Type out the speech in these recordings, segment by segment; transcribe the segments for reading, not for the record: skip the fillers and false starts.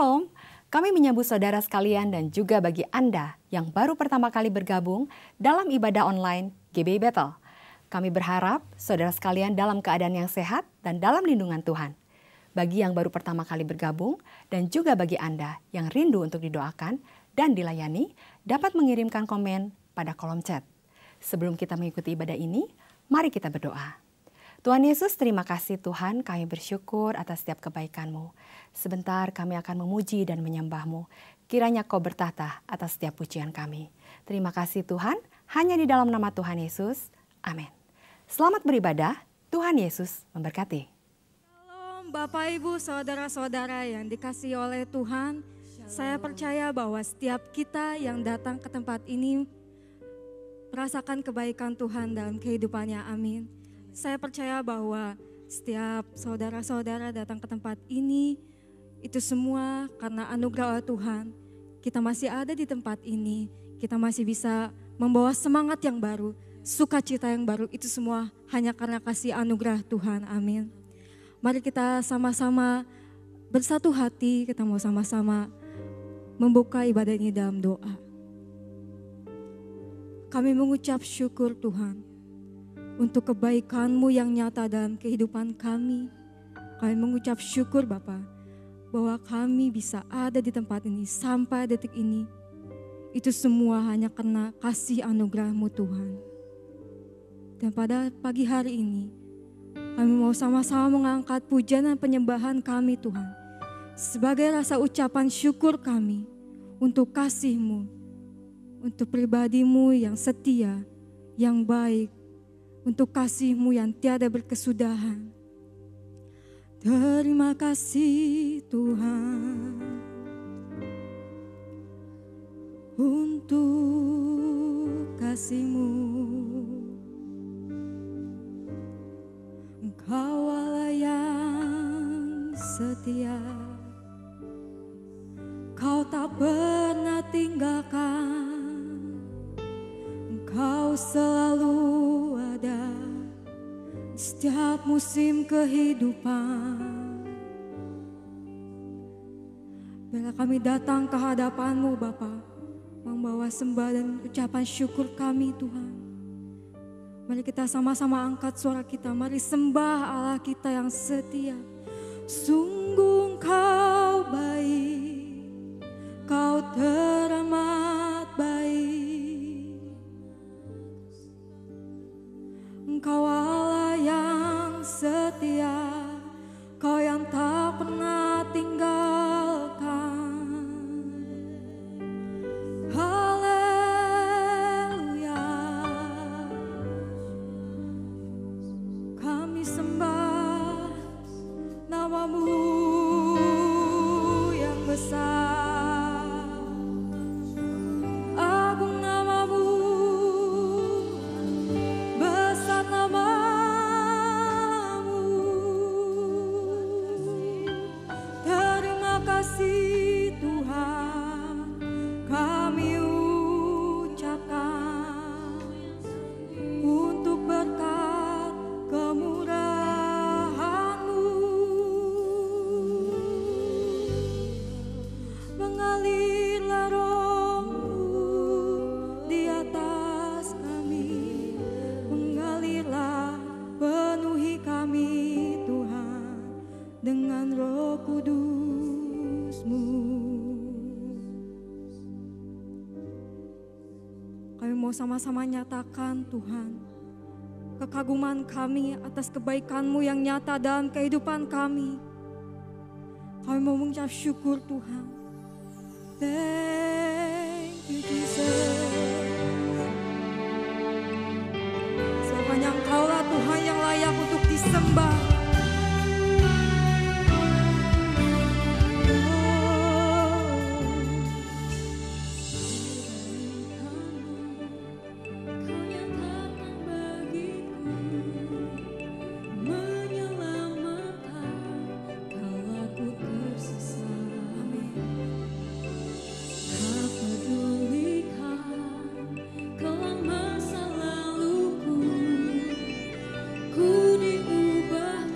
Shalom, kami menyambut saudara sekalian dan juga bagi Anda yang baru pertama kali bergabung dalam ibadah online GBI Bethel. Kami berharap saudara sekalian dalam keadaan yang sehat dan dalam lindungan Tuhan. Bagi yang baru pertama kali bergabung dan juga bagi Anda yang rindu untuk didoakan dan dilayani, dapat mengirimkan komen pada kolom chat. Sebelum kita mengikuti ibadah ini, mari kita berdoa. Tuhan Yesus, terima kasih Tuhan, kami bersyukur atas setiap kebaikan-Mu. Sebentar kami akan memuji dan menyembah-Mu. Kiranya Kau bertahta atas setiap pujian kami. Terima kasih Tuhan, hanya di dalam nama Tuhan Yesus. Amin. Selamat beribadah, Tuhan Yesus memberkati. Shalom Bapak Ibu, Saudara-saudara yang dikasihi oleh Tuhan. Saya percaya bahwa setiap kita yang datang ke tempat ini merasakan kebaikan Tuhan dalam kehidupannya. Amin. Saya percaya bahwa setiap saudara-saudara datang ke tempat ini, itu semua karena anugerah Tuhan. Kita masih ada di tempat ini, kita masih bisa membawa semangat yang baru, sukacita yang baru, itu semua hanya karena kasih anugerah Tuhan. Amin. Mari kita sama-sama bersatu hati, kita mau sama-sama membuka ibadah ini dalam doa. Kami mengucap syukur Tuhan untuk kebaikan-Mu yang nyata dalam kehidupan kami. Kami mengucap syukur Bapa bahwa kami bisa ada di tempat ini sampai detik ini. Itu semua hanya karena kasih anugerah-Mu Tuhan. Dan pada pagi hari ini kami mau sama-sama mengangkat pujian dan penyembahan kami Tuhan. Sebagai rasa ucapan syukur kami untuk kasih-Mu, untuk pribadi-Mu yang setia, yang baik, untuk kasih-Mu yang tiada berkesudahan. Terima kasih Tuhan untuk kasih-Mu. Engkau Allah yang setia, Kau tak pernah tinggalkan, Engkau selalu ada setiap musim kehidupan. Bila kami datang ke hadapan-Mu Bapa, membawa sembah dan ucapan syukur kami Tuhan. Mari kita sama-sama angkat suara kita, mari sembah Allah kita yang setia. Sungguh Engkau baik, Kau teramat baik. Engkau Allah yang setia, Kau yang tak pernah tinggalkan. Haleluya. Kami sembah nama-Mu yang besar. Agung nama-Mu, besar nama-Mu. Terima kasih Tuhan, kami ucapkan untuk berkat kemurahan-Mu. Mengalirlah Roh-Mu di atas kami, mengalirlah penuhi kami Tuhan dengan Roh Kudus-Mu. Kami mau sama-sama nyatakan Tuhan kekaguman kami atas kebaikan-Mu yang nyata dalam kehidupan kami. Kami mau mengucap syukur Tuhan. Thank you Jesus. Semuanya Engkau-lah Tuhan yang layak untuk disembah. Ku diubah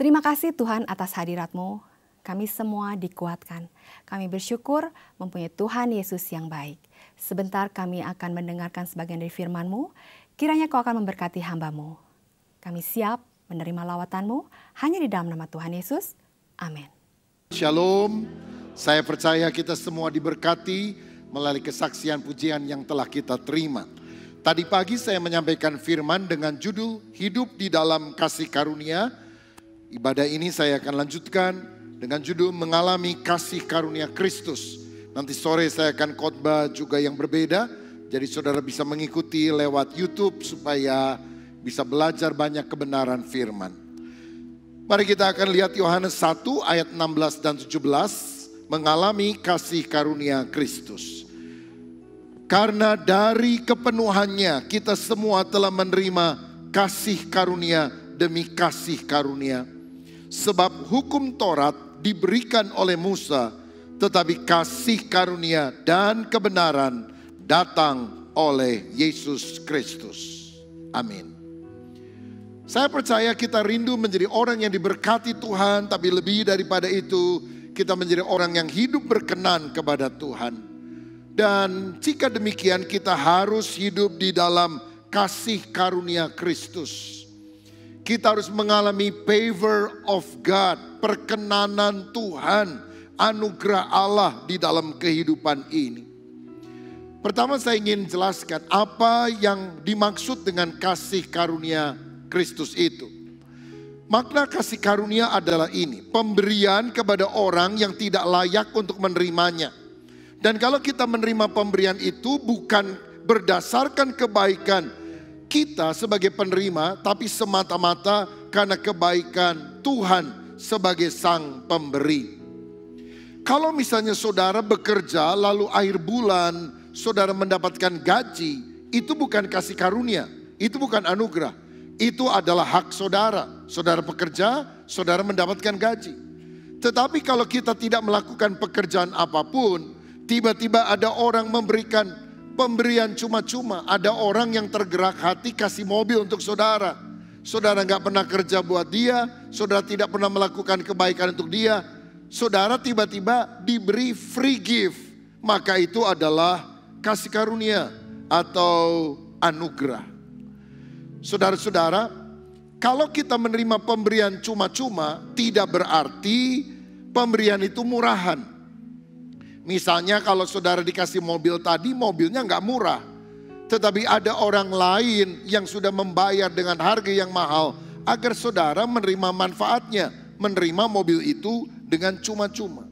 Terima kasih Tuhan atas hadirat-Mu. Kami semua dikuatkan. Kami bersyukur mempunyai Tuhan Yesus yang baik. Sebentar kami akan mendengarkan sebagian dari firman-Mu. Kiranya Kau akan memberkati hamba-Mu. Kami siap menerima lawatan-Mu hanya di dalam nama Tuhan Yesus. Amin. Shalom. Saya percaya kita semua diberkati melalui kesaksian pujian yang telah kita terima. Tadi pagi saya menyampaikan firman dengan judul Hidup di dalam Kasih Karunia. Ibadah ini saya akan lanjutkan dengan judul Mengalami Kasih Karunia Kristus. Nanti sore saya akan khotbah juga yang berbeda. Jadi saudara bisa mengikuti lewat YouTube supaya bisa belajar banyak kebenaran firman. Mari kita akan lihat Yohanes 1 ayat 16 dan 17. Mengalami kasih karunia Kristus. Karena dari kepenuhannya kita semua telah menerima kasih karunia demi kasih karunia. Sebab hukum Taurat diberikan oleh Musa, tetapi kasih karunia dan kebenaran datang oleh Yesus Kristus. Amin. Saya percaya kita rindu menjadi orang yang diberkati Tuhan, tapi lebih daripada itu, kita menjadi orang yang hidup berkenan kepada Tuhan. Dan jika demikian, kita harus hidup di dalam kasih karunia Kristus. Kita harus mengalami favor of God, perkenanan Tuhan, anugerah Allah di dalam kehidupan ini. Pertama saya ingin jelaskan apa yang dimaksud dengan kasih karunia Kristus itu. Makna kasih karunia adalah ini, pemberian kepada orang yang tidak layak untuk menerimanya. Dan kalau kita menerima pemberian itu bukan berdasarkan kebaikan kita sebagai penerima, tapi semata-mata karena kebaikan Tuhan sebagai sang pemberi. Kalau misalnya saudara bekerja lalu akhir bulan saudara mendapatkan gaji, itu bukan kasih karunia, itu bukan anugerah. Itu adalah hak saudara. Saudara bekerja, saudara mendapatkan gaji. Tetapi kalau kita tidak melakukan pekerjaan apapun, tiba-tiba ada orang memberikan Pemberian cuma-cuma. Ada orang yang tergerak hati kasih mobil untuk saudara. Saudara nggak pernah kerja buat dia, saudara tidak pernah melakukan kebaikan untuk dia. Saudara tiba-tiba diberi free gift. Maka itu adalah kasih karunia atau anugerah. Saudara-saudara, kalau kita menerima pemberian cuma-cuma, tidak berarti pemberian itu murahan. Misalnya kalau saudara dikasih mobil tadi, mobilnya nggak murah. Tetapi ada orang lain yang sudah membayar dengan harga yang mahal agar saudara menerima manfaatnya, menerima mobil itu dengan cuma-cuma.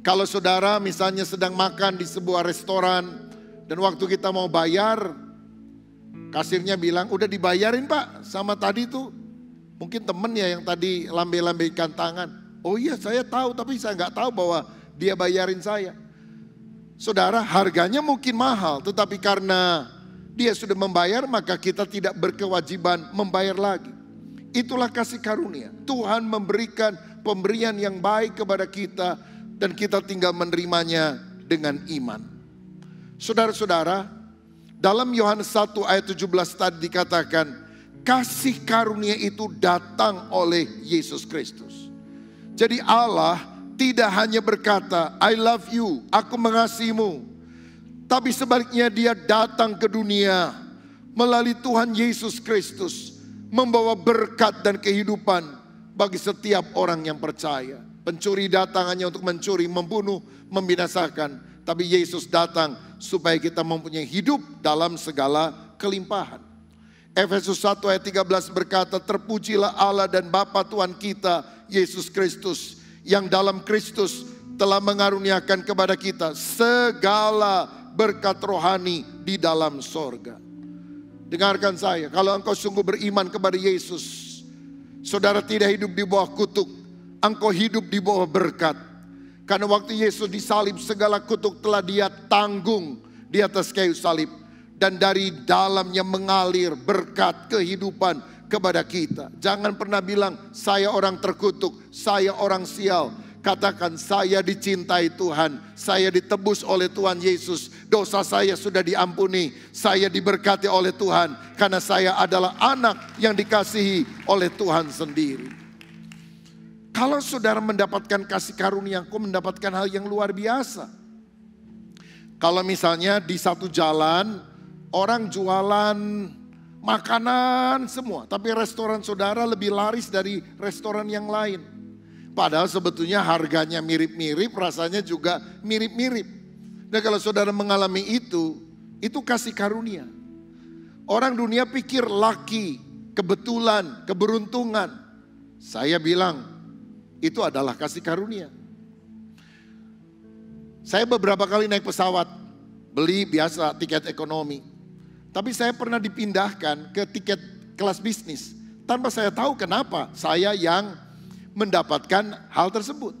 Kalau saudara misalnya sedang makan di sebuah restoran dan waktu kita mau bayar, kasirnya bilang, udah dibayarin Pak sama tadi tuh. Mungkin temen ya yang tadi lambe-lambeikan tangan. Oh iya saya tahu, tapi saya nggak tahu bahwa dia bayarin saya. Saudara, harganya mungkin mahal, tetapi karena dia sudah membayar, maka kita tidak berkewajiban membayar lagi. Itulah kasih karunia. Tuhan memberikan pemberian yang baik kepada kita dan kita tinggal menerimanya dengan iman. Saudara-saudara, dalam Yohanes 1 ayat 17 tadi dikatakan, kasih karunia itu datang oleh Yesus Kristus. Jadi Allah tidak hanya berkata, I love you, aku mengasihimu. Tapi sebaliknya dia datang ke dunia melalui Tuhan Yesus Kristus. Membawa berkat dan kehidupan bagi setiap orang yang percaya. Pencuri datang hanya untuk mencuri, membunuh, membinasakan. Tapi Yesus datang supaya kita mempunyai hidup dalam segala kelimpahan. Efesus 1 ayat 13 berkata, terpujilah Allah dan Bapa Tuhan kita, Yesus Kristus, yang dalam Kristus telah mengaruniakan kepada kita segala berkat rohani di dalam sorga. Dengarkan saya, kalau engkau sungguh beriman kepada Yesus, saudara tidak hidup di bawah kutuk, engkau hidup di bawah berkat. Karena waktu Yesus disalib, segala kutuk telah dia tanggung di atas kayu salib. Dan dari dalamnya mengalir berkat kehidupan kepada kita. Jangan pernah bilang saya orang terkutuk, saya orang sial. Katakan saya dicintai Tuhan, saya ditebus oleh Tuhan Yesus. Dosa saya sudah diampuni, saya diberkati oleh Tuhan. Karena saya adalah anak yang dikasihi oleh Tuhan sendiri. Kalau saudara mendapatkan kasih karunia, engkau mendapatkan hal yang luar biasa. Kalau misalnya di satu jalan, orang jualan makanan semua, tapi restoran saudara lebih laris dari restoran yang lain. Padahal sebetulnya harganya mirip-mirip, rasanya juga mirip-mirip. Dan kalau saudara mengalami itu kasih karunia. Orang dunia pikir laki, kebetulan, keberuntungan. Saya bilang itu adalah kasih karunia. Saya beberapa kali naik pesawat, beli biasa tiket ekonomi. Tapi saya pernah dipindahkan ke tiket kelas bisnis. Tanpa saya tahu kenapa saya yang mendapatkan hal tersebut.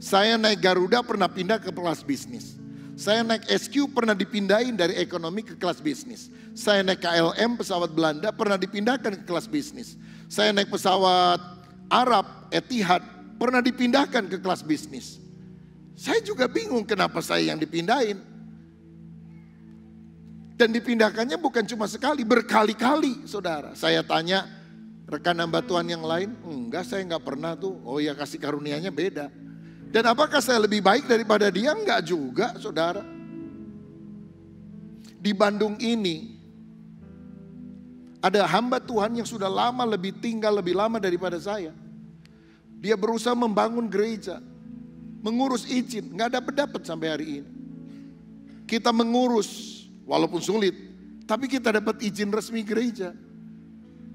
Saya naik Garuda pernah pindah ke kelas bisnis. Saya naik SQ pernah dipindahin dari ekonomi ke kelas bisnis. Saya naik KLM pesawat Belanda pernah dipindahkan ke kelas bisnis. Saya naik pesawat Arab Etihad pernah dipindahkan ke kelas bisnis. Saya juga bingung kenapa saya yang dipindahin. Dan dipindahkannya bukan cuma sekali, berkali-kali saudara. Saya tanya rekan hamba Tuhan yang lain, enggak saya enggak pernah tuh. Oh ya kasih karunianya beda. Dan apakah saya lebih baik daripada dia? Enggak juga saudara. Di Bandung ini ada hamba Tuhan yang sudah lama tinggal lebih lama daripada saya. Dia berusaha membangun gereja, mengurus izin, enggak dapat sampai hari ini. Kita mengurus walaupun sulit, tapi kita dapat izin resmi gereja.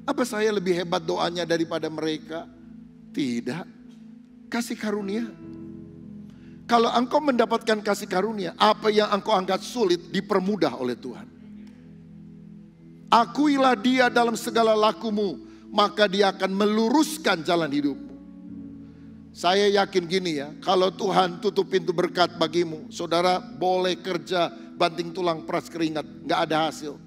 Apa saya lebih hebat doanya daripada mereka? Tidak. Kasih karunia. Kalau engkau mendapatkan kasih karunia, apa yang engkau anggap sulit dipermudah oleh Tuhan. Akuilah dia dalam segala lakumu, maka dia akan meluruskan jalan hidupmu. Saya yakin gini ya, kalau Tuhan tutup pintu berkat bagimu, saudara boleh kerja banting tulang peras keringat, gak ada hasil.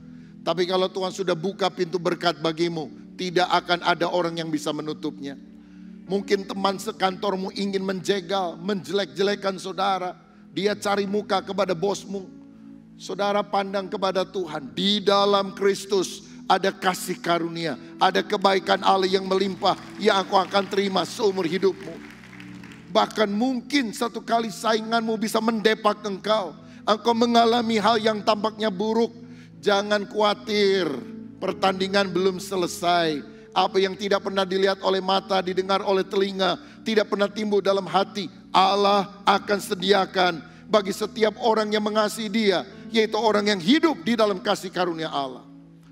Tapi kalau Tuhan sudah buka pintu berkat bagimu, tidak akan ada orang yang bisa menutupnya. Mungkin teman sekantormu ingin menjegal, menjelek-jelekan saudara. Dia cari muka kepada bosmu. Saudara pandang kepada Tuhan. Di dalam Kristus ada kasih karunia, ada kebaikan Allah yang melimpah yang engkau akan terima seumur hidupmu. Bahkan mungkin satu kali sainganmu bisa mendepak engkau. Engkau mengalami hal yang tampaknya buruk. Jangan khawatir, pertandingan belum selesai. Apa yang tidak pernah dilihat oleh mata, didengar oleh telinga, tidak pernah timbul dalam hati, Allah akan sediakan bagi setiap orang yang mengasihi Dia, yaitu orang yang hidup di dalam kasih karunia Allah.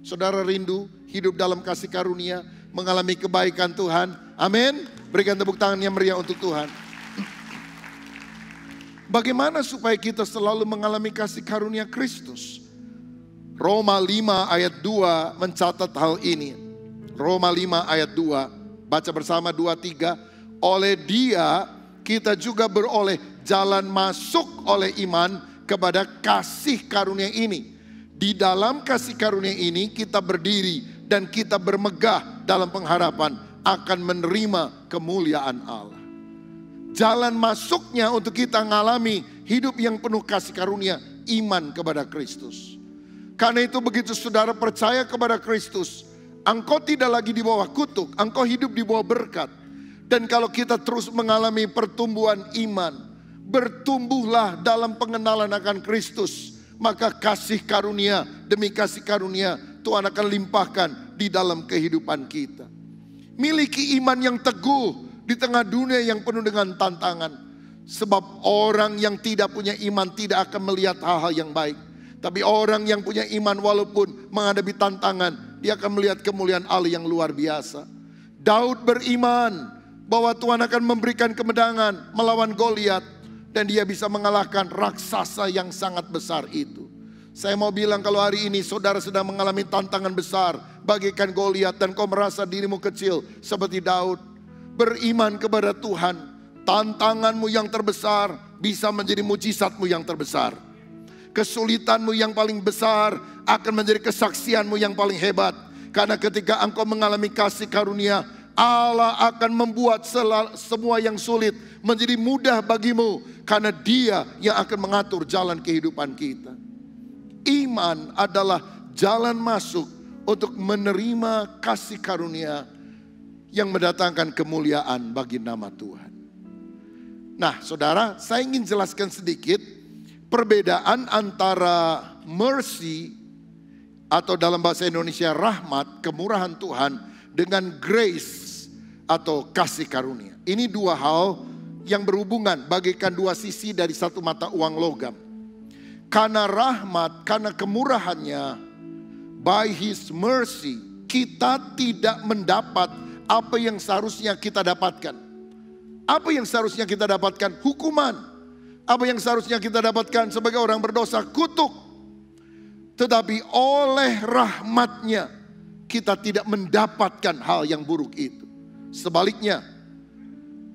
Saudara rindu hidup dalam kasih karunia, mengalami kebaikan Tuhan. Amin. Berikan tepuk tangan yang meriah untuk Tuhan. Bagaimana supaya kita selalu mengalami kasih karunia Kristus? Roma 5 ayat 2 mencatat hal ini. Roma 5 ayat 2, baca bersama 2-3. Oleh Dia kita juga beroleh jalan masuk oleh iman kepada kasih karunia ini. Di dalam kasih karunia ini kita berdiri dan kita bermegah dalam pengharapan akan menerima kemuliaan Allah. Jalan masuknya untuk kita mengalami hidup yang penuh kasih karunia, iman kepada Kristus. Karena itu begitu saudara percaya kepada Kristus, engkau tidak lagi di bawah kutuk, engkau hidup di bawah berkat. Dan kalau kita terus mengalami pertumbuhan iman, bertumbuhlah dalam pengenalan akan Kristus, maka kasih karunia demi kasih karunia Tuhan akan limpahkan di dalam kehidupan kita. Miliki iman yang teguh di tengah dunia yang penuh dengan tantangan. Sebab orang yang tidak punya iman tidak akan melihat hal-hal yang baik. Tapi orang yang punya iman walaupun menghadapi tantangan, dia akan melihat kemuliaan Allah yang luar biasa. Daud beriman bahwa Tuhan akan memberikan kemenangan melawan Goliat. Dan dia bisa mengalahkan raksasa yang sangat besar itu. Saya mau bilang kalau hari ini saudara sedang mengalami tantangan besar bagaikan Goliat dan kau merasa dirimu kecil seperti Daud, beriman kepada Tuhan. Tantanganmu yang terbesar bisa menjadi mujizatmu yang terbesar. Kesulitanmu yang paling besar akan menjadi kesaksianmu yang paling hebat. Karena ketika engkau mengalami kasih karunia, Allah akan membuat semua yang sulit menjadi mudah bagimu. Karena Dia yang akan mengatur jalan kehidupan kita. Iman adalah jalan masuk untuk menerima kasih karunia yang mendatangkan kemuliaan bagi nama Tuhan. Nah saudara, saya ingin jelaskan sedikit perbedaan antara mercy atau dalam bahasa Indonesia rahmat, kemurahan Tuhan, dengan grace atau kasih karunia. Ini dua hal yang berhubungan bagaikan dua sisi dari satu mata uang logam. Karena rahmat, karena kemurahannya, by His mercy, kita tidak mendapat apa yang seharusnya kita dapatkan. Apa yang seharusnya kita dapatkan? Hukuman. Apa yang seharusnya kita dapatkan sebagai orang berdosa? Kutuk. Tetapi oleh rahmatnya kita tidak mendapatkan hal yang buruk itu. Sebaliknya,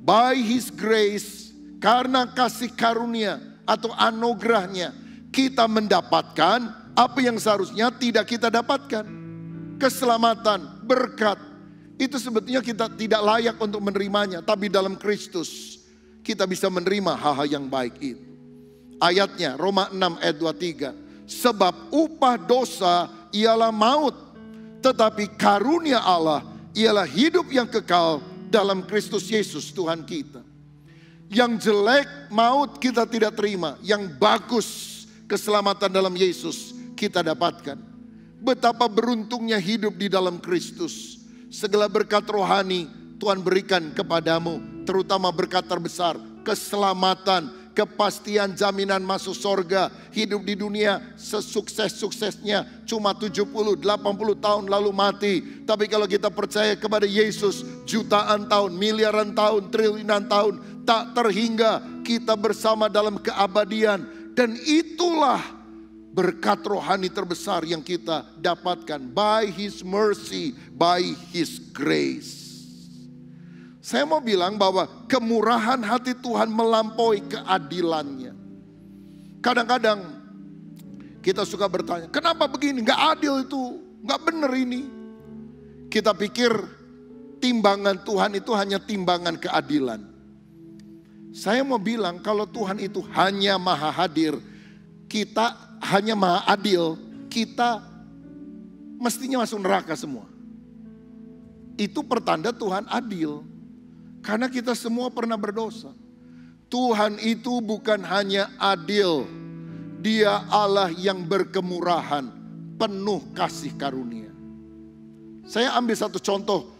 by His grace, karena kasih karunia atau anugerahnya, kita mendapatkan apa yang seharusnya tidak kita dapatkan. Keselamatan, berkat, itu sebetulnya kita tidak layak untuk menerimanya. Tapi dalam Kristus kita bisa menerima hal-hal yang baik itu. Ayatnya Roma 6 ayat 23. Sebab upah dosa ialah maut, tetapi karunia Allah ialah hidup yang kekal dalam Kristus Yesus Tuhan kita. Yang jelek maut kita tidak terima, yang bagus keselamatan dalam Yesus kita dapatkan. Betapa beruntungnya hidup di dalam Kristus. Segala berkat rohani Tuhan berikan kepadamu, terutama berkat terbesar, keselamatan, kepastian jaminan masuk sorga. Hidup di dunia sesukses-suksesnya cuma 70-80 tahun lalu mati. Tapi kalau kita percaya kepada Yesus, jutaan tahun, miliaran tahun, triliunan tahun, tak terhingga kita bersama dalam keabadian. Dan itulah berkat rohani terbesar yang kita dapatkan. By His mercy, by His grace. Saya mau bilang bahwa kemurahan hati Tuhan melampaui keadilannya. Kadang-kadang kita suka bertanya, kenapa begini? Gak adil itu, gak benar ini. Kita pikir timbangan Tuhan itu hanya timbangan keadilan. Saya mau bilang kalau Tuhan itu hanya maha hadir, kita hanya Maha Adil, kita mestinya masuk neraka semua. Itu pertanda Tuhan adil. Karena kita semua pernah berdosa. Tuhan itu bukan hanya adil, Dia Allah yang berkemurahan, penuh kasih karunia. Saya ambil satu contoh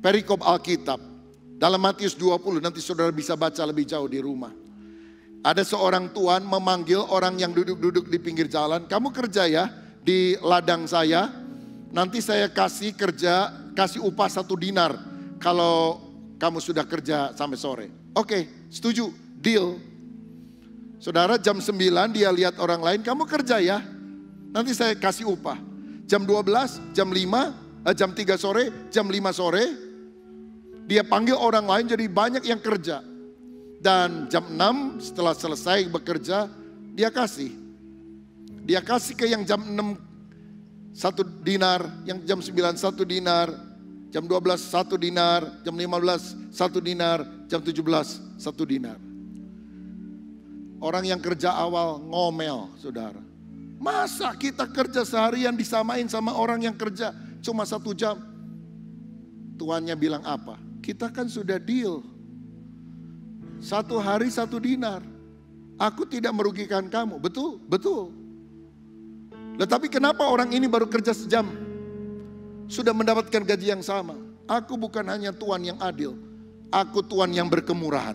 perikop Alkitab. Dalam Matius 20, nanti saudara bisa baca lebih jauh di rumah. Ada seorang tuan memanggil orang yang duduk-duduk di pinggir jalan. Kamu kerja ya di ladang saya. Nanti saya kasih upah 1 dinar. Kalau kamu sudah kerja sampai sore. Oke, setuju, deal. Saudara jam 9 dia lihat orang lain, kamu kerja ya. Nanti saya kasih upah. Jam 12, jam 5, jam 3 sore, jam 5 sore. Dia panggil orang lain jadi banyak yang kerja. Dan jam 6 setelah selesai bekerja, dia kasih. Dia kasih ke yang jam 6 1 dinar, yang jam 9 1 dinar, jam 12 1 dinar, jam 15 1 dinar, jam 17 1 dinar. Orang yang kerja awal ngomel, saudara. Masa kita kerja seharian disamain sama orang yang kerja cuma 1 jam? Tuannya bilang apa? Kita kan sudah deal. 1 hari 1 dinar. Aku tidak merugikan kamu. Betul, betul. Tetapi kenapa orang ini baru kerja sejam sudah mendapatkan gaji yang sama? Aku bukan hanya Tuhan yang adil, aku Tuhan yang berkemurahan.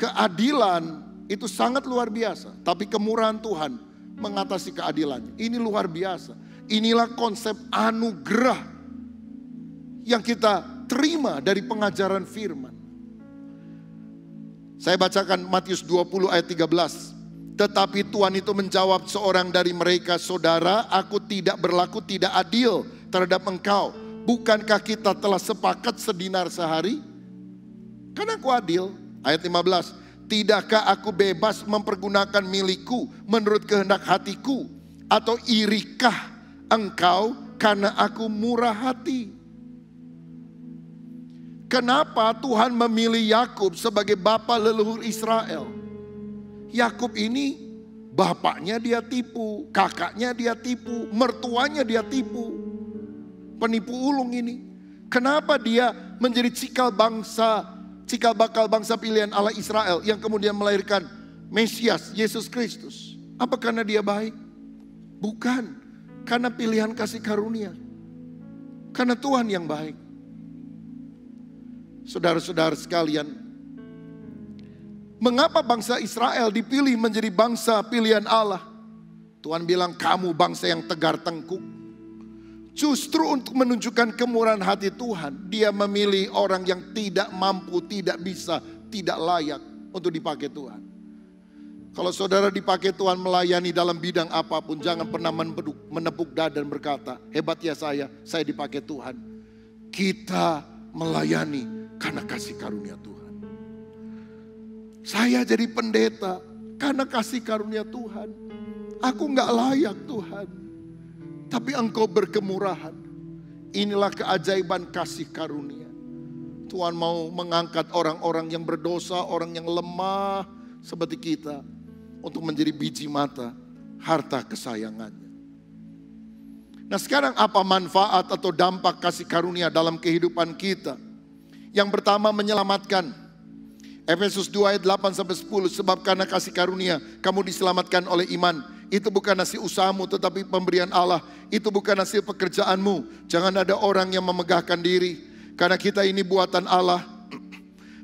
Keadilan itu sangat luar biasa, tapi kemurahan Tuhan mengatasi keadilannya. Ini luar biasa. Inilah konsep anugerah yang kita terima dari pengajaran firman. Saya bacakan Matius 20 ayat 13. Tetapi Tuhan itu menjawab seorang dari mereka, saudara, aku tidak berlaku tidak adil terhadap engkau. Bukankah kita telah sepakat sedinar sehari? Karena aku adil. Ayat 15. Tidakkah aku bebas mempergunakan milikku menurut kehendak hatiku? Atau irikah engkau karena aku murah hati? Kenapa Tuhan memilih Yakub sebagai bapa leluhur Israel? Yakub ini bapaknya dia tipu, kakaknya dia tipu, mertuanya dia tipu. Penipu ulung ini. Kenapa dia menjadi cikal bakal bangsa pilihan Allah Israel yang kemudian melahirkan Mesias, Yesus Kristus? Apa karena dia baik? Bukan, karena pilihan kasih karunia. Karena Tuhan yang baik. Saudara-saudara sekalian, mengapa bangsa Israel dipilih menjadi bangsa pilihan Allah? Tuhan bilang kamu bangsa yang tegar tengkuk. Justru untuk menunjukkan kemurahan hati Tuhan, Dia memilih orang yang tidak mampu, tidak bisa, tidak layak untuk dipakai Tuhan. Kalau saudara dipakai Tuhan melayani dalam bidang apapun, jangan pernah menepuk dada dan berkata, hebat ya saya dipakai Tuhan. Kita melayani karena kasih karunia Tuhan. Saya jadi pendeta karena kasih karunia Tuhan. Aku gak layak Tuhan, tapi Engkau berkemurahan. Inilah keajaiban kasih karunia. Tuhan mau mengangkat orang-orang yang berdosa, orang yang lemah seperti kita, untuk menjadi biji mata harta kesayangannya. Nah sekarang apa manfaat atau dampak kasih karunia dalam kehidupan kita? Yang pertama menyelamatkan. Efesus 2 ayat 8-10. Sebab karena kasih karunia kamu diselamatkan oleh iman. Itu bukan hasil usahamu tetapi pemberian Allah. Itu bukan hasil pekerjaanmu. Jangan ada orang yang memegahkan diri. Karena kita ini buatan Allah.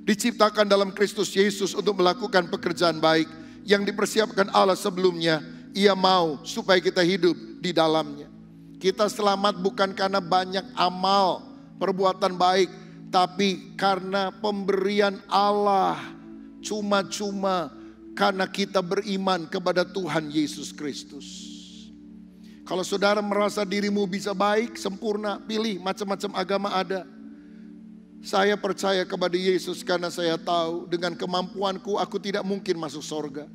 Diciptakan dalam Kristus Yesus untuk melakukan pekerjaan baik. Yang dipersiapkan Allah sebelumnya. Ia mau supaya kita hidup di dalamnya. Kita selamat bukan karena banyak amal, perbuatan baik. Tapi karena pemberian Allah, cuma-cuma karena kita beriman kepada Tuhan Yesus Kristus. Kalau saudara merasa dirimu bisa baik, sempurna, pilih macam-macam agama ada. Saya percaya kepada Yesus karena saya tahu dengan kemampuanku aku tidak mungkin masuk sorga.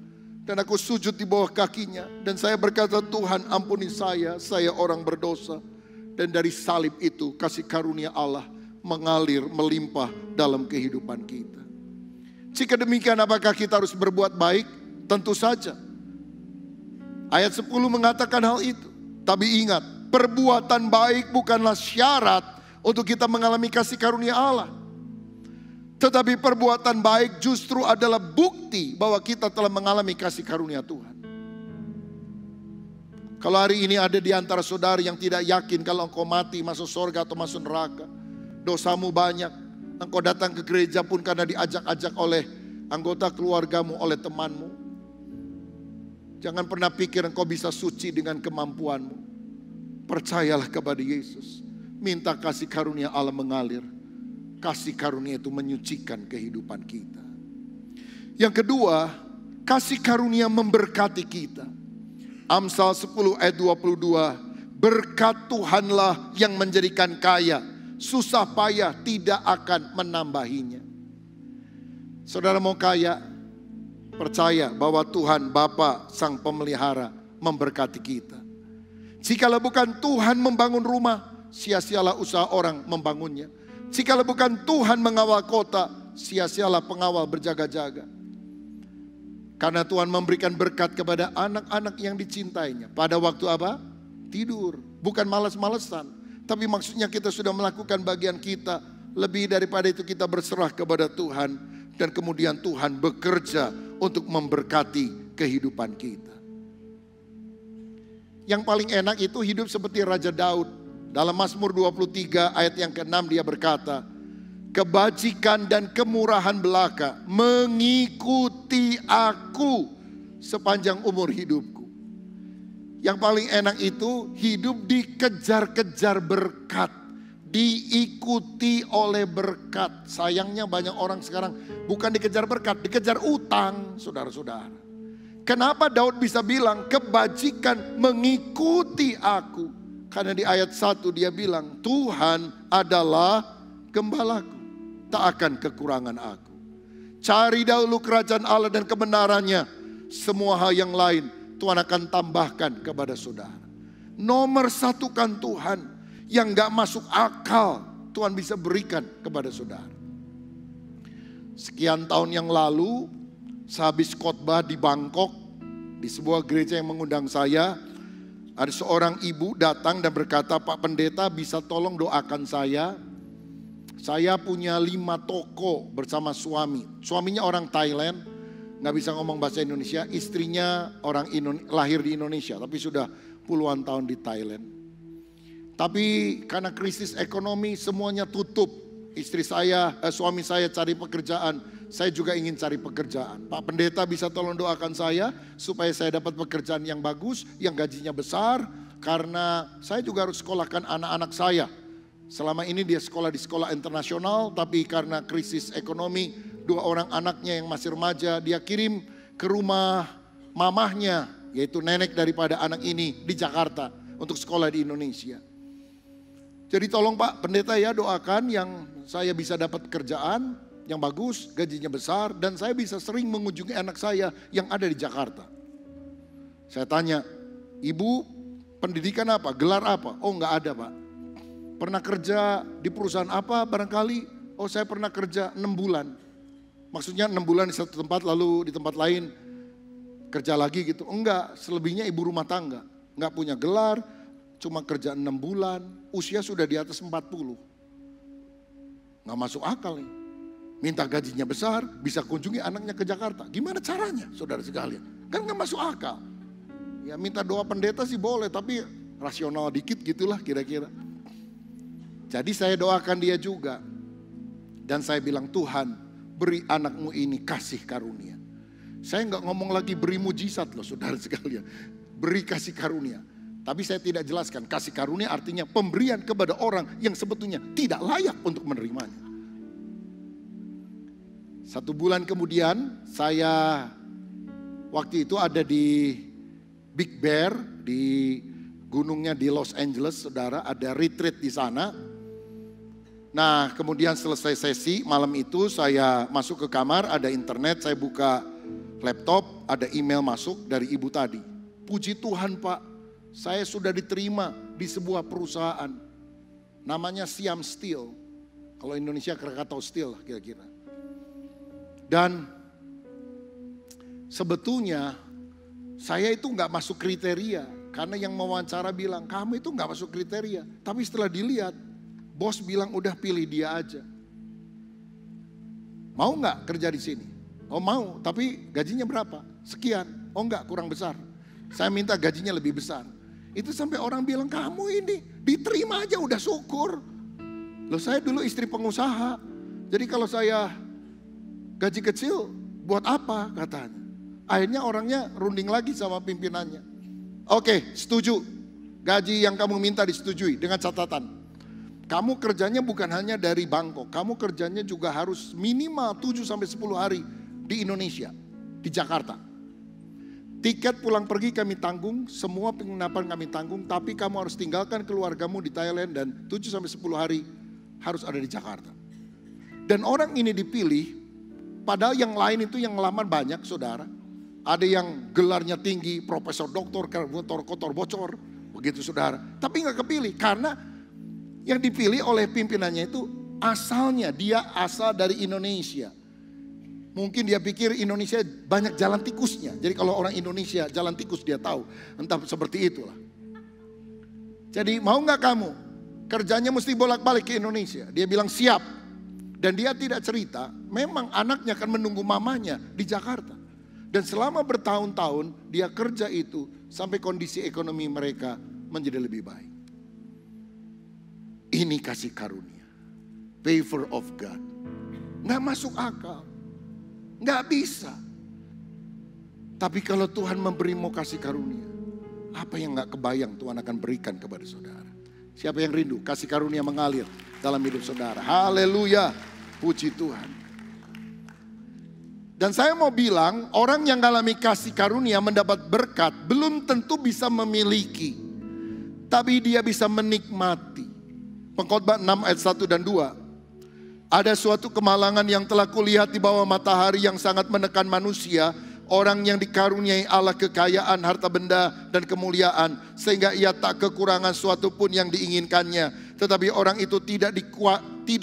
Dan aku sujud di bawah kakinya. Dan saya berkata, Tuhan ampuni saya orang berdosa. Dan dari salib itu kasih karunia Allah mengalir, melimpah dalam kehidupan kita. Jika demikian apakah kita harus berbuat baik? Tentu saja. Ayat 10 mengatakan hal itu. Tapi ingat, perbuatan baik bukanlah syarat untuk kita mengalami kasih karunia Allah. Tetapi perbuatan baik justru adalah bukti bahwa kita telah mengalami kasih karunia Tuhan. Kalau hari ini ada di antara saudara yang tidak yakin kalau engkau mati masuk surga atau masuk neraka, dosamu banyak, engkau datang ke gereja pun karena diajak-ajak oleh anggota keluargamu, oleh temanmu. Jangan pernah pikir engkau bisa suci dengan kemampuanmu. Percayalah kepada Yesus. Minta kasih karunia Allah mengalir. Kasih karunia itu menyucikan kehidupan kita. Yang kedua, kasih karunia memberkati kita. Amsal 10 ayat 22. Berkat Tuhanlah yang menjadikan kaya. Susah payah tidak akan menambahinya. Saudara mau kaya? Percaya bahwa Tuhan Bapa Sang Pemelihara memberkati kita. Jikalau bukan Tuhan membangun rumah, sia-sialah usaha orang membangunnya. Jikalau bukan Tuhan mengawal kota, sia-sialah pengawal berjaga-jaga. Karena Tuhan memberikan berkat kepada anak-anak yang dicintainya. Pada waktu apa? Tidur. Bukan malas-malesan. Tapi maksudnya kita sudah melakukan bagian kita. Lebih daripada itu kita berserah kepada Tuhan. Dan kemudian Tuhan bekerja untuk memberkati kehidupan kita. Yang paling enak itu hidup seperti Raja Daud. Dalam Mazmur 23 ayat yang ke-6 dia berkata, kebajikan dan kemurahan belaka mengikuti aku sepanjang umur hidupku. Yang paling enak itu hidup dikejar-kejar berkat, diikuti oleh berkat. Sayangnya banyak orang sekarang bukan dikejar berkat, dikejar utang, saudara-saudara. Kenapa Daud bisa bilang kebajikan mengikuti aku? Karena di ayat 1 dia bilang Tuhan adalah gembalaku, tak akan kekurangan aku. Cari dahulu kerajaan Allah dan kebenarannya. Semua hal yang lain Tuhan akan tambahkan kepada saudara. Nomor satukan Tuhan. Yang gak masuk akal Tuhan bisa berikan kepada saudara. Sekian tahun yang lalu, sehabis khotbah di Bangkok, di sebuah gereja yang mengundang saya, ada seorang ibu datang dan berkata, Pak Pendeta bisa tolong doakan saya. Saya punya 5 toko bersama suami. Suaminya orang Thailand, gak bisa ngomong bahasa Indonesia. Istrinya lahir di Indonesia, tapi sudah puluhan tahun di Thailand. Tapi karena krisis ekonomi semuanya tutup. Suami saya cari pekerjaan, saya juga ingin cari pekerjaan. Pak Pendeta bisa tolong doakan saya supaya saya dapat pekerjaan yang bagus, yang gajinya besar. Karena saya juga harus sekolahkan anak-anak saya. Selama ini dia sekolah di sekolah internasional, tapi karena krisis ekonomi, 2 orang anaknya yang masih remaja, dia kirim ke rumah mamahnya, yaitu nenek daripada anak ini di Jakarta untuk sekolah di Indonesia. Jadi tolong Pak Pendeta ya doakan yang saya bisa dapat kerjaan yang bagus, gajinya besar, dan saya bisa sering mengunjungi anak saya yang ada di Jakarta. Saya tanya, Ibu pendidikan apa? Gelar apa? Oh enggak ada Pak. Pernah kerja di perusahaan apa barangkali? Oh saya pernah kerja 6 bulan. Maksudnya 6 bulan di satu tempat lalu di tempat lain kerja lagi gitu. Enggak, selebihnya ibu rumah tangga. Enggak punya gelar, cuma kerja 6 bulan. Usia sudah di atas 40. Enggak masuk akal nih. Minta gajinya besar, bisa kunjungi anaknya ke Jakarta. Gimana caranya saudara sekalian? Kan enggak masuk akal. Ya minta doa pendeta sih boleh, tapi rasional dikit gitulah kira-kira. Jadi saya doakan dia juga. Dan saya bilang, Tuhan beri anakmu ini kasih karunia. Saya enggak ngomong lagi beri mujizat loh saudara sekalian. Beri kasih karunia. Tapi saya tidak jelaskan kasih karunia artinya pemberian kepada orang yang sebetulnya tidak layak untuk menerimanya. 1 bulan kemudian saya waktu itu ada di Big Bear, di gunungnya di Los Angeles saudara, ada retreat di sana. Nah kemudian selesai sesi malam itu saya masuk ke kamar, ada internet, saya buka laptop, ada email masuk dari ibu tadi. Puji Tuhan Pak, saya sudah diterima di sebuah perusahaan. Namanya Siam Steel. Kalau Indonesia Krakatau Steel kira-kira. Dan sebetulnya Saya itu nggak masuk kriteria. Karena yang mewawancara bilang, kamu itu nggak masuk kriteria. Tapi setelah dilihat, bos bilang udah pilih dia aja. Mau nggak kerja di sini? Oh mau, tapi gajinya berapa? Sekian. Oh nggak, kurang besar. Saya minta gajinya lebih besar. Itu sampai orang bilang, kamu ini diterima aja udah syukur. Loh saya dulu istri pengusaha. Jadi kalau saya gaji kecil, buat apa katanya. Akhirnya orangnya runding lagi sama pimpinannya. Oke, setuju. Gaji yang kamu minta disetujui dengan catatan. Kamu kerjanya bukan hanya dari Bangkok. Kamu kerjanya juga harus minimal 7-10 hari di Indonesia, di Jakarta. Tiket pulang pergi kami tanggung, semua penginapan kami tanggung. Tapi kamu harus tinggalkan keluargamu di Thailand dan 7-10 hari harus ada di Jakarta. Dan orang ini dipilih, padahal yang lain itu yang ngelamar banyak saudara. Ada yang gelarnya tinggi, profesor, doktor, kotor, bocor. Begitu saudara. Tapi nggak kepilih karena yang dipilih oleh pimpinannya itu asalnya dia asal dari Indonesia. Mungkin dia pikir Indonesia banyak jalan tikusnya. Jadi kalau orang Indonesia jalan tikus dia tahu. Entah seperti itulah. Jadi mau nggak kamu? Kerjanya mesti bolak-balik ke Indonesia. Dia bilang siap. Dan dia tidak cerita, memang anaknya akan menunggu mamanya di Jakarta. Dan selama bertahun-tahun dia kerja itu sampai kondisi ekonomi mereka menjadi lebih baik. Ini kasih karunia. Favor of God. Nggak masuk akal. Nggak bisa. Tapi kalau Tuhan memberimu kasih karunia, apa yang nggak kebayang Tuhan akan berikan kepada saudara. Siapa yang rindu kasih karunia mengalir dalam hidup saudara. Haleluya. Puji Tuhan. Dan saya mau bilang, orang yang mengalami kasih karunia mendapat berkat belum tentu bisa memiliki, tapi dia bisa menikmati. Pengkhotbah 6 ayat 1 dan 2. Ada suatu kemalangan yang telah kulihat di bawah matahari yang sangat menekan manusia, orang yang dikaruniai Allah kekayaan, harta benda dan kemuliaan, sehingga ia tak kekurangan suatu pun yang diinginkannya. Tetapi orang itu tidak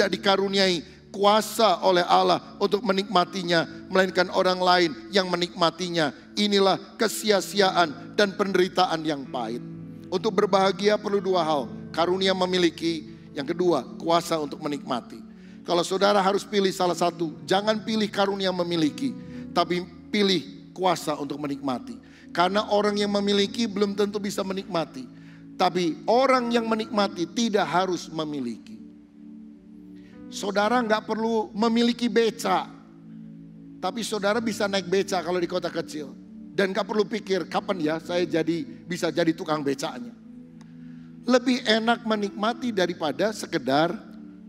dikaruniai kuasa oleh Allah untuk menikmatinya, melainkan orang lain yang menikmatinya. Inilah kesia-siaan dan penderitaan yang pahit. Untuk berbahagia perlu dua hal, karunia memiliki, yang kedua kuasa untuk menikmati. Kalau saudara harus pilih salah satu, jangan pilih karunia memiliki, tapi pilih kuasa untuk menikmati. Karena orang yang memiliki belum tentu bisa menikmati, tapi orang yang menikmati tidak harus memiliki. Saudara nggak perlu memiliki beca, tapi saudara bisa naik beca kalau di kota kecil. Dan nggak perlu pikir kapan ya saya bisa jadi tukang becanya. Lebih enak menikmati daripada sekedar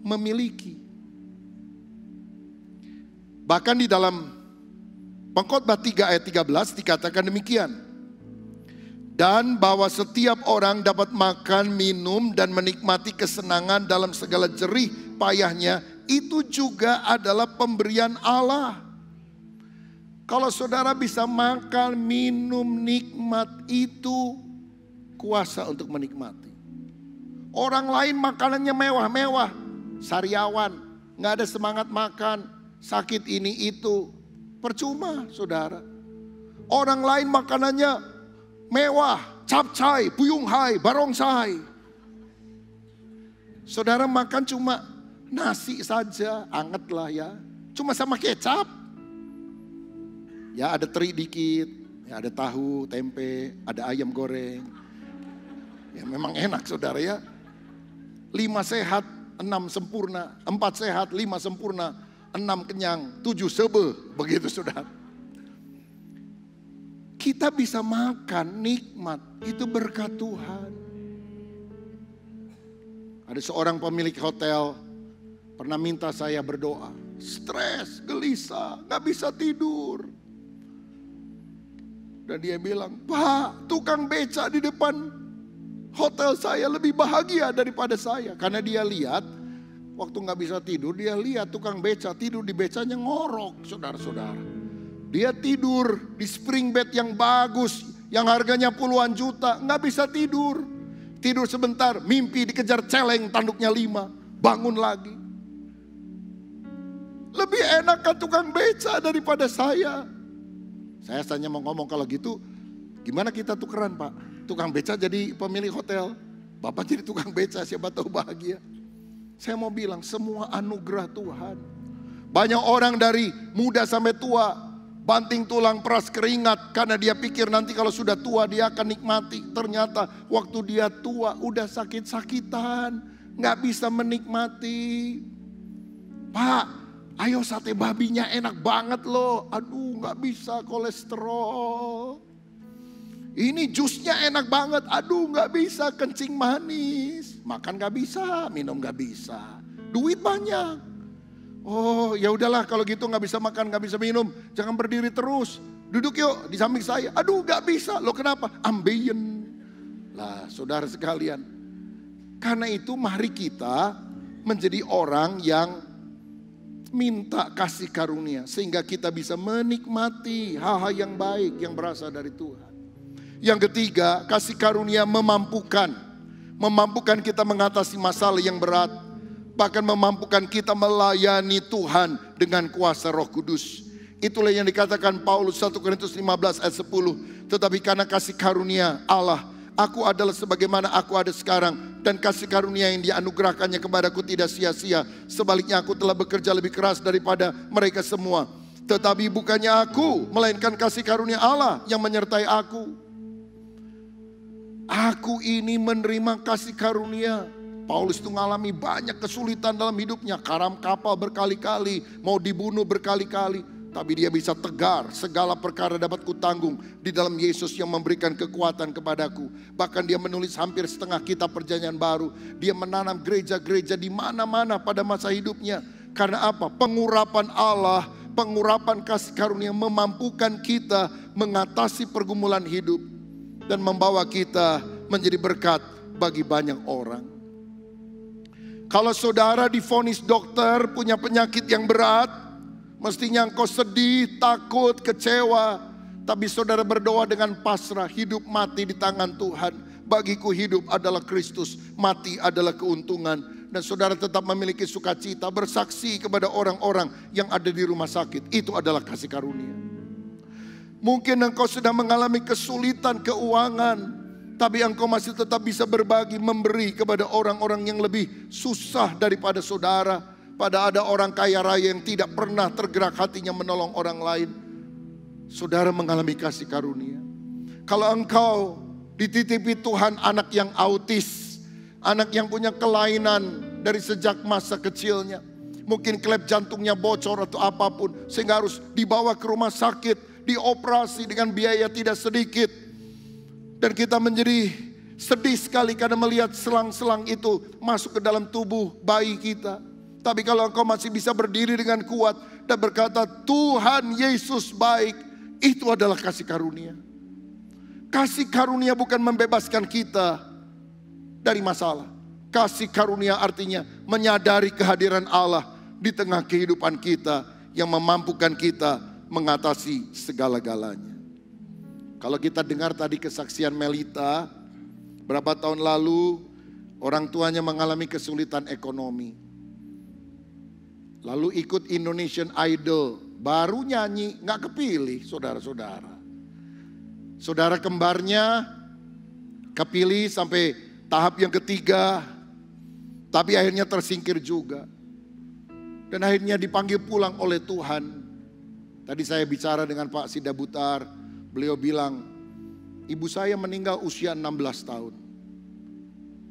memiliki. Bahkan di dalam Pengkhotbah 3 ayat 13 dikatakan demikian. Dan bahwa setiap orang dapat makan, minum dan menikmati kesenangan dalam segala jerih payahnya, itu juga adalah pemberian Allah. Kalau saudara bisa makan, minum, nikmat, itu kuasa untuk menikmati. Orang lain makanannya mewah-mewah, sariawan, gak ada semangat makan, sakit ini itu, percuma saudara. Orang lain makanannya mewah, capcay, buyunghai, barongsai. Saudara makan cuma nasi saja, angetlah ya. Cuma sama kecap. Ya ada teri dikit, ya ada tahu, tempe, ada ayam goreng. Ya memang enak saudara ya. 5 sehat, 6 sempurna, 4 sehat, 5 sempurna, 6 kenyang, 7 sebe, begitu saudara. Kita bisa makan nikmat, itu berkat Tuhan. Ada seorang pemilik hotel pernah minta saya berdoa. Stres, gelisah, gak bisa tidur. Dan dia bilang, Pak, tukang beca di depan hotel saya lebih bahagia daripada saya. Karena dia lihat, waktu gak bisa tidur, dia lihat tukang beca tidur di becanya ngorok, saudara-saudara. Dia tidur di spring bed yang bagus, yang harganya puluhan juta, nggak bisa tidur. Tidur sebentar, mimpi dikejar celeng tanduknya 5, bangun lagi. Lebih enak kan tukang beca daripada saya. Saya hanya mau ngomong kalau gitu, Gimana kita tukeran Pak? Tukang beca jadi pemilik hotel, Bapak jadi tukang beca, siapa tahu bahagia. Saya mau bilang semua anugerah Tuhan. Banyak orang dari muda sampai tua banting tulang peras keringat karena dia pikir nanti kalau sudah tua dia akan nikmati. Ternyata waktu dia tua udah sakit-sakitan, nggak bisa menikmati. Pak, ayo sate babinya enak banget loh. Aduh, nggak bisa, kolesterol. Ini jusnya enak banget. Aduh, nggak bisa, kencing manis. Makan nggak bisa, minum nggak bisa. Duit banyak. Oh, ya udahlah kalau gitu nggak bisa makan, nggak bisa minum. Jangan berdiri terus. Duduk yuk di samping saya. Aduh, nggak bisa. Loh kenapa? Ambeien. Lah, saudara sekalian. Karena itu mari kita menjadi orang yang minta kasih karunia sehingga kita bisa menikmati hal-hal yang baik yang berasal dari Tuhan. Yang ketiga, kasih karunia memampukan. Memampukan kita mengatasi masalah yang berat. Bahkan memampukan kita melayani Tuhan dengan kuasa Roh Kudus. Itulah yang dikatakan Paulus 1 Korintus 15 ayat 10. Tetapi karena kasih karunia Allah, aku adalah sebagaimana aku ada sekarang. Dan kasih karunia yang dianugerahkannya kepadaku tidak sia-sia. Sebaliknya aku telah bekerja lebih keras daripada mereka semua. Tetapi bukannya aku, melainkan kasih karunia Allah yang menyertai aku. Aku ini menerima kasih karunia. Paulus itu mengalami banyak kesulitan dalam hidupnya. Karam kapal berkali-kali, mau dibunuh berkali-kali. Tapi dia bisa tegar, segala perkara dapat kutanggung di dalam Yesus yang memberikan kekuatan kepadaku. Bahkan dia menulis hampir setengah kitab perjanjian baru. Dia menanam gereja-gereja di mana-mana pada masa hidupnya. Karena apa? Pengurapan Allah, pengurapan kasih karunia memampukan kita mengatasi pergumulan hidup. Dan membawa kita menjadi berkat bagi banyak orang. Kalau saudara divonis dokter punya penyakit yang berat, mestinya engkau sedih, takut, kecewa. Tapi saudara berdoa dengan pasrah, hidup mati di tangan Tuhan. Bagiku hidup adalah Kristus, mati adalah keuntungan. Dan saudara tetap memiliki sukacita, bersaksi kepada orang-orang yang ada di rumah sakit. Itu adalah kasih karunia. Mungkin engkau sudah mengalami kesulitan keuangan, tapi engkau masih tetap bisa berbagi, memberi kepada orang-orang yang lebih susah daripada saudara. Pada ada orang kaya raya yang tidak pernah tergerak hatinya menolong orang lain. Saudara mengalami kasih karunia. Kalau engkau dititipi Tuhan anak yang autis, anak yang punya kelainan dari sejak masa kecilnya. Mungkin klep jantungnya bocor atau apapun, sehingga harus dibawa ke rumah sakit, dioperasi dengan biaya tidak sedikit. Dan kita menjadi sedih sekali karena melihat selang-selang itu masuk ke dalam tubuh bayi kita. Tapi kalau engkau masih bisa berdiri dengan kuat dan berkata, Tuhan Yesus baik, itu adalah kasih karunia. Kasih karunia bukan membebaskan kita dari masalah. Kasih karunia artinya menyadari kehadiran Allah di tengah kehidupan kita yang memampukan kita mengatasi segala-galanya. Kalau kita dengar tadi kesaksian Melita, berapa tahun lalu orang tuanya mengalami kesulitan ekonomi. Lalu ikut Indonesian Idol, baru nyanyi, gak kepilih saudara-saudara. Saudara kembarnya kepilih sampai tahap yang ketiga, tapi akhirnya tersingkir juga. Dan akhirnya dipanggil pulang oleh Tuhan. Tadi saya bicara dengan Pak Sidabutar, beliau bilang, ibu saya meninggal usia 16 tahun.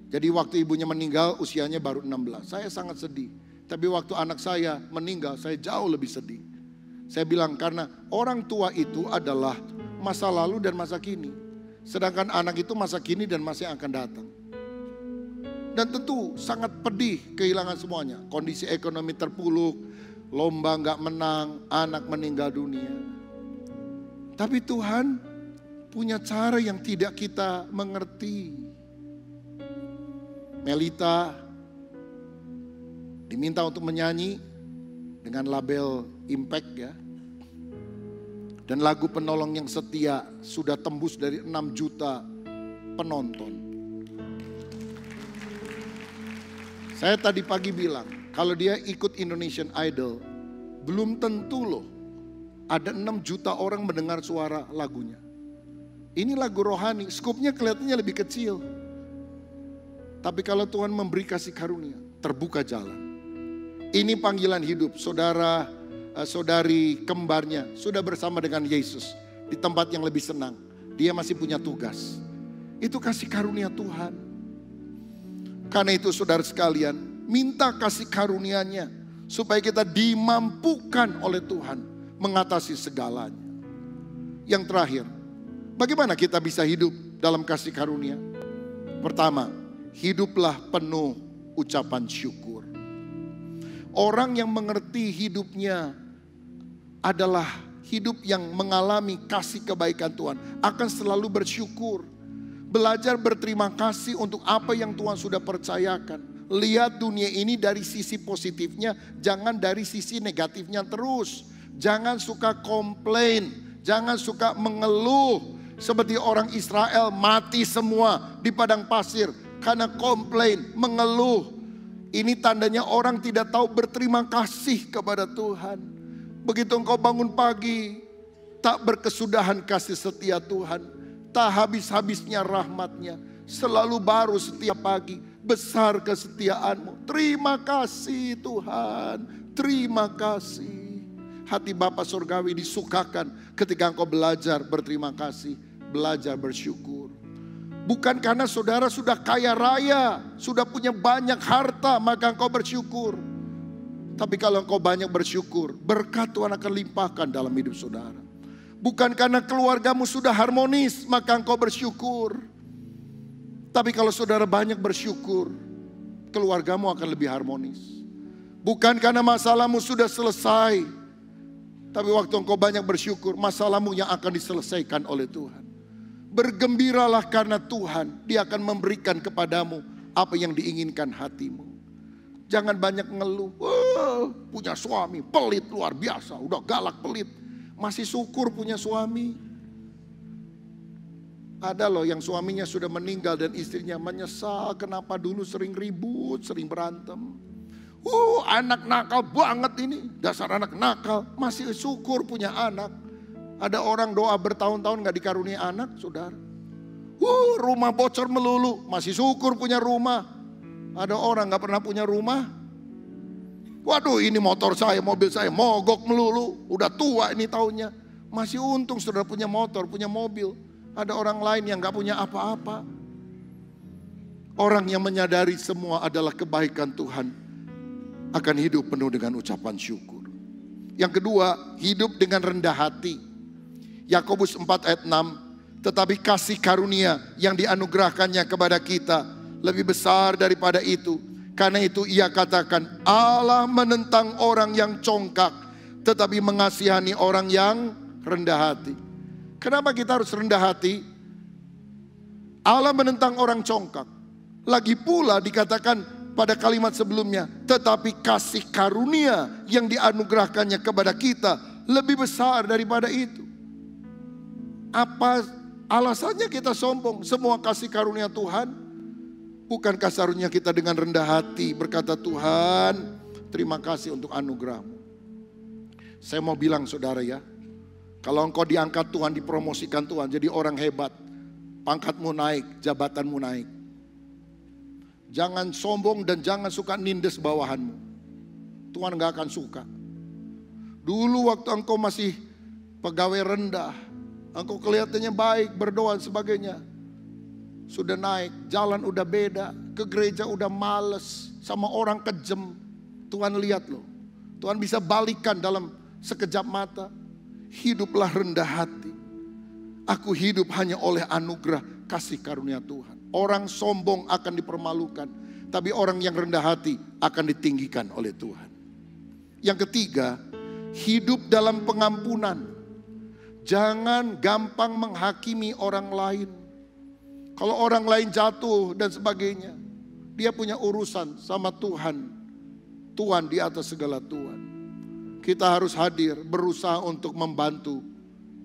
Jadi waktu ibunya meninggal usianya baru 16. Saya sangat sedih. Tapi waktu anak saya meninggal, saya jauh lebih sedih. Saya bilang karena orang tua itu adalah masa lalu dan masa kini. Sedangkan anak itu masa kini dan masa yang akan datang. Dan tentu sangat pedih kehilangan semuanya. Kondisi ekonomi terpuruk, lomba gak menang, anak meninggal dunia. Tapi Tuhan punya cara yang tidak kita mengerti. Melita diminta untuk menyanyi dengan label Impact ya. Dan lagu Penolong yang Setia sudah tembus dari 6 juta penonton. Saya tadi pagi bilang, kalau dia ikut Indonesian Idol, belum tentu loh ada 6 juta orang mendengar suara lagunya. Ini lagu rohani, skupnya kelihatannya lebih kecil. Tapi kalau Tuhan memberi kasih karunia, terbuka jalan. Ini panggilan hidup, saudara, saudari kembarnya sudah bersama dengan Yesus di tempat yang lebih senang. Dia masih punya tugas. Itu kasih karunia Tuhan. Karena itu saudara sekalian, minta kasih karunia-Nya supaya kita dimampukan oleh Tuhan mengatasi segalanya. Yang terakhir, bagaimana kita bisa hidup dalam kasih karunia? Pertama, hiduplah penuh ucapan syukur. Orang yang mengerti hidupnya adalah hidup yang mengalami kasih kebaikan Tuhan akan selalu bersyukur. Belajar berterima kasih untuk apa yang Tuhan sudah percayakan. Lihat dunia ini dari sisi positifnya, jangan dari sisi negatifnya terus. Jangan suka komplain, jangan suka mengeluh. Seperti orang Israel mati semua di padang pasir karena komplain, mengeluh. Ini tandanya orang tidak tahu berterima kasih kepada Tuhan. Begitu engkau bangun pagi, tak berkesudahan kasih setia Tuhan, tak habis-habisnya rahmat-Nya, selalu baru setiap pagi, besar kesetiaan-Mu. Terima kasih Tuhan, terima kasih. Hati Bapa Surgawi disukakan ketika engkau belajar berterima kasih, belajar bersyukur. Bukan karena saudara sudah kaya raya, sudah punya banyak harta, maka engkau bersyukur. Tapi kalau engkau banyak bersyukur, berkat Tuhan akan limpahkan dalam hidup saudara. Bukan karena keluargamu sudah harmonis, maka engkau bersyukur. Tapi kalau saudara banyak bersyukur, keluargamu akan lebih harmonis. Bukan karena masalahmu sudah selesai, tapi waktu engkau banyak bersyukur, masalahmu yang akan diselesaikan oleh Tuhan. Bergembiralah karena Tuhan, Dia akan memberikan kepadamu apa yang diinginkan hatimu. Jangan banyak ngeluh, punya suami pelit luar biasa, udah galak pelit. Masih syukur punya suami. Ada loh yang suaminya sudah meninggal dan istrinya menyesal kenapa dulu sering ribut, sering berantem. Anak nakal banget ini, dasar anak nakal, masih syukur punya anak. Ada orang doa bertahun-tahun gak dikaruniai anak, saudara. Rumah bocor melulu, masih syukur punya rumah. Ada orang gak pernah punya rumah. Waduh, ini motor saya, mobil saya mogok melulu, udah tua ini tahunnya. Masih untung saudara punya motor, punya mobil. Ada orang lain yang gak punya apa-apa. Orang yang menyadari semua adalah kebaikan Tuhan akan hidup penuh dengan ucapan syukur. Yang kedua, hidup dengan rendah hati. Yakobus 4 ayat 6, tetapi kasih karunia yang dianugerahkannya kepada kita lebih besar daripada itu. Karena itu ia katakan, Allah menentang orang yang congkak, tetapi mengasihani orang yang rendah hati. Kenapa kita harus rendah hati? Allah menentang orang congkak. Lagi pula dikatakan pada kalimat sebelumnya, tetapi kasih karunia yang dianugerahkannya kepada kita lebih besar daripada itu. Apa alasannya kita sombong? Semua kasih karunia Tuhan. Bukankah seharusnya kita dengan rendah hati berkata, Tuhan terima kasih untuk anugerah-Mu. Saya mau bilang saudara ya, kalau engkau diangkat Tuhan, dipromosikan Tuhan jadi orang hebat, pangkatmu naik, jabatanmu naik. Jangan sombong dan jangan suka nindes bawahanmu. Tuhan gak akan suka. Dulu waktu engkau masih pegawai rendah, engkau kelihatannya baik, berdoa dan sebagainya. Sudah naik, jalan udah beda, ke gereja udah males, sama orang kejem. Tuhan lihat loh, Tuhan bisa balikan dalam sekejap mata. Hiduplah rendah hati. Aku hidup hanya oleh anugerah kasih karunia Tuhan. Orang sombong akan dipermalukan, tapi orang yang rendah hati akan ditinggikan oleh Tuhan. Yang ketiga, hidup dalam pengampunan. Jangan gampang menghakimi orang lain. Kalau orang lain jatuh dan sebagainya, dia punya urusan sama Tuhan. Tuhan di atas segala Tuhan. Kita harus hadir, berusaha untuk membantu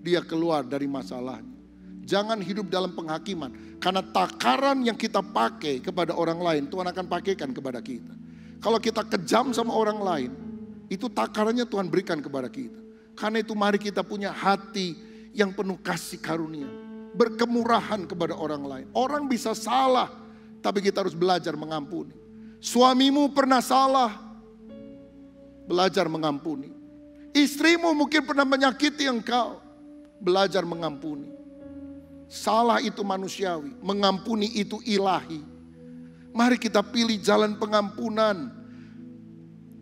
dia keluar dari masalahnya. Jangan hidup dalam penghakiman. Karena takaran yang kita pakai kepada orang lain, Tuhan akan pakaikan kepada kita. Kalau kita kejam sama orang lain, itu takarannya Tuhan berikan kepada kita. Karena itu mari kita punya hati yang penuh kasih karunia. berkemurahan kepada orang lain. Orang bisa salah, tapi kita harus belajar mengampuni. Suamimu pernah salah, belajar mengampuni. Istrimu mungkin pernah menyakiti engkau, belajar mengampuni. Salah itu manusiawi, mengampuni itu ilahi. Mari kita pilih jalan pengampunan.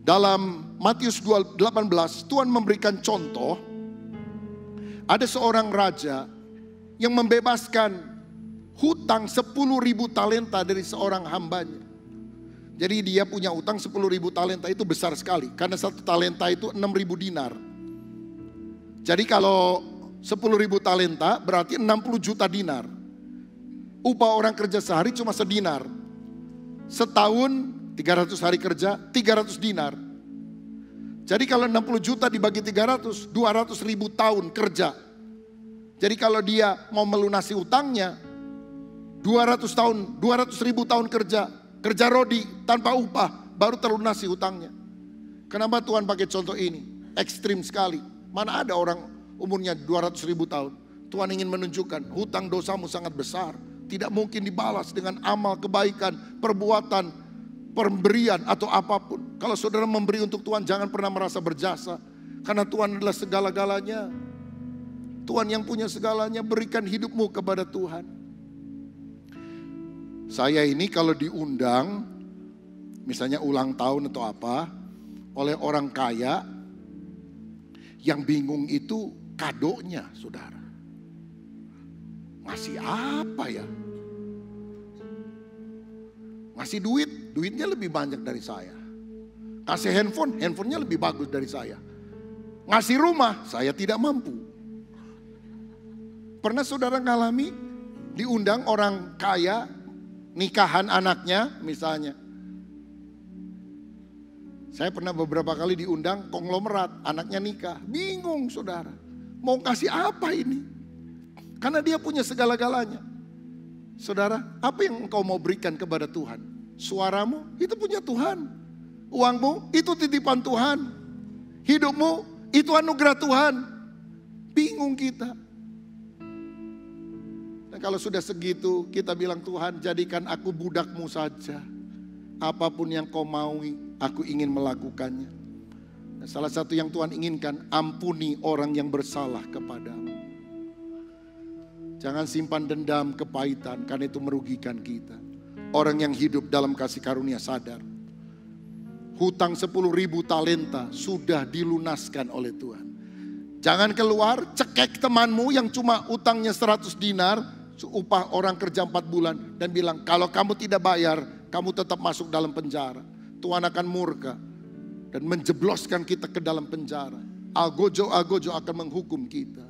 Dalam Matius 18, Tuhan memberikan contoh. Ada seorang raja yang membebaskan hutang 10.000 talenta dari seorang hambanya. Jadi dia punya hutang 10.000 talenta, itu besar sekali. Karena satu talenta itu 6.000 dinar. Jadi kalau 10.000 talenta berarti 60 juta dinar. Upah orang kerja sehari cuma sedinar. Setahun 300 hari kerja 300 dinar. Jadi kalau 60 juta dibagi 300, 200.000 tahun kerja. Jadi kalau dia mau melunasi utangnya 200 tahun, 200.000 tahun kerja rodi tanpa upah baru terlunasi utangnya. Kenapa Tuhan pakai contoh ini? Ekstrim sekali. Mana ada orang umurnya 200.000 tahun. Tuhan ingin menunjukkan hutang dosamu sangat besar. Tidak mungkin dibalas dengan amal kebaikan, perbuatan, pemberian atau apapun. Kalau saudara memberi untuk Tuhan, jangan pernah merasa berjasa. Karena Tuhan adalah segala-galanya. Tuhan yang punya segalanya, berikan hidupmu kepada Tuhan. Saya ini kalau diundang, misalnya ulang tahun atau apa, oleh orang kaya, yang bingung itu kadonya, saudara. Ngasih apa ya? Ngasih duit, duitnya lebih banyak dari saya. Kasih handphone, handphonenya lebih bagus dari saya. Ngasih rumah, saya tidak mampu. Pernah saudara ngalami diundang orang kaya, nikahan anaknya misalnya. Saya pernah beberapa kali diundang konglomerat, anaknya nikah. Bingung saudara, mau kasih apa ini? Karena dia punya segala-galanya. Saudara, apa yang engkau mau berikan kepada Tuhan? Suaramu, itu punya Tuhan. Uangmu, itu titipan Tuhan. Hidupmu, itu anugerah Tuhan. Bingung kita. Dan kalau sudah segitu, kita bilang, Tuhan jadikan aku budakmu saja. Apapun yang kau maui, aku ingin melakukannya. Dan salah satu yang Tuhan inginkan, ampuni orang yang bersalah kepadamu. Jangan simpan dendam, kepahitan, karena itu merugikan kita. Orang yang hidup dalam kasih karunia sadar. Hutang 10.000 talenta sudah dilunaskan oleh Tuhan. Jangan keluar, cekek temanmu yang cuma utangnya 100 dinar, upah orang kerja 4 bulan, dan bilang, kalau kamu tidak bayar, kamu tetap masuk dalam penjara. Tuhan akan murka dan menjebloskan kita ke dalam penjara. Algojo akan menghukum kita.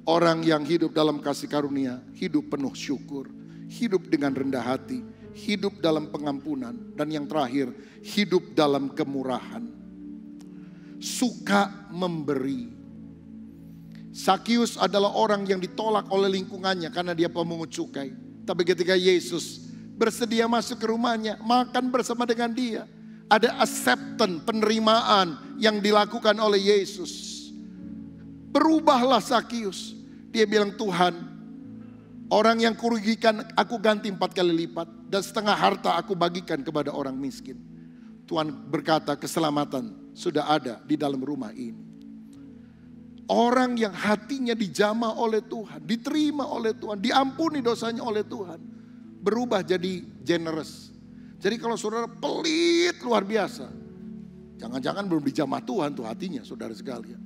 Orang yang hidup dalam kasih karunia, hidup penuh syukur, hidup dengan rendah hati, hidup dalam pengampunan, dan yang terakhir, hidup dalam kemurahan. Suka memberi. Sakius adalah orang yang ditolak oleh lingkungannya karena dia pemungut cukai. Tapi ketika Yesus bersedia masuk ke rumahnya, makan bersama dengan dia, ada acceptance, penerimaan yang dilakukan oleh Yesus. Berubahlah Sakius. Dia bilang, Tuhan, orang yang kurugikan aku ganti 4 kali lipat, dan setengah harta aku bagikan kepada orang miskin. Tuhan berkata, keselamatan sudah ada di dalam rumah ini. Orang yang hatinya dijamah oleh Tuhan, diterima oleh Tuhan, diampuni dosanya oleh Tuhan, berubah jadi generous. Jadi kalau saudara pelit luar biasa, jangan-jangan belum dijamah Tuhan tuh hatinya, saudara sekalian.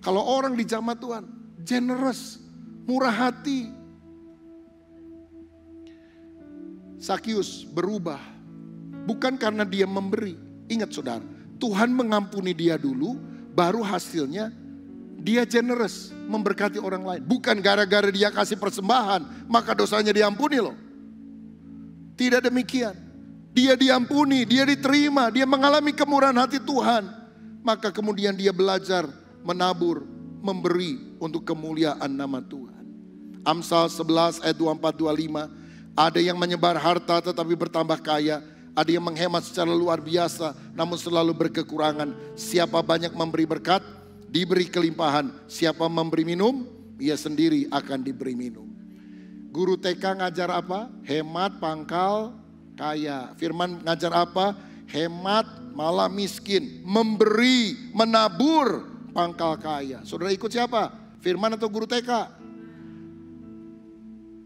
Kalau orang dijamah Tuhan, generous, murah hati. Sakius berubah, bukan karena dia memberi. Ingat saudara, Tuhan mengampuni dia dulu, baru hasilnya dia generous, memberkati orang lain. Bukan gara-gara dia kasih persembahan, maka dosanya diampuni loh. Tidak demikian. Dia diampuni, dia diterima, dia mengalami kemurahan hati Tuhan. Maka kemudian dia belajar menabur, memberi untuk kemuliaan nama Tuhan. Amsal 11 ayat 24-25. Ada yang menyebar harta tetapi bertambah kaya. Ada yang menghemat secara luar biasa namun selalu berkekurangan. Siapa banyak memberi berkat, diberi kelimpahan. Siapa memberi minum, ia sendiri akan diberi minum. Guru TK ngajar apa? Hemat, pangkal, kaya. Firman ngajar apa? Hemat, malah miskin. Memberi, menabur, pangkal kaya. Saudara ikut siapa? Firman atau guru TK?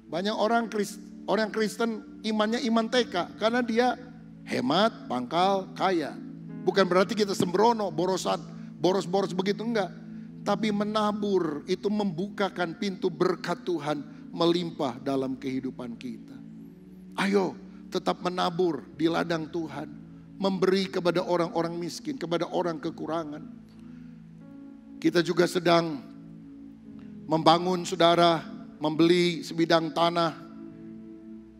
Banyak orang Kristen imannya iman TK. Karena dia hemat, pangkal, kaya. Bukan berarti kita sembrono, boros begitu, enggak. Tapi menabur itu membukakan pintu berkat Tuhan melimpah dalam kehidupan kita. Ayo tetap menabur di ladang Tuhan. Memberi kepada orang-orang miskin, kepada orang kekurangan. Kita juga sedang membangun, saudara, membeli sebidang tanah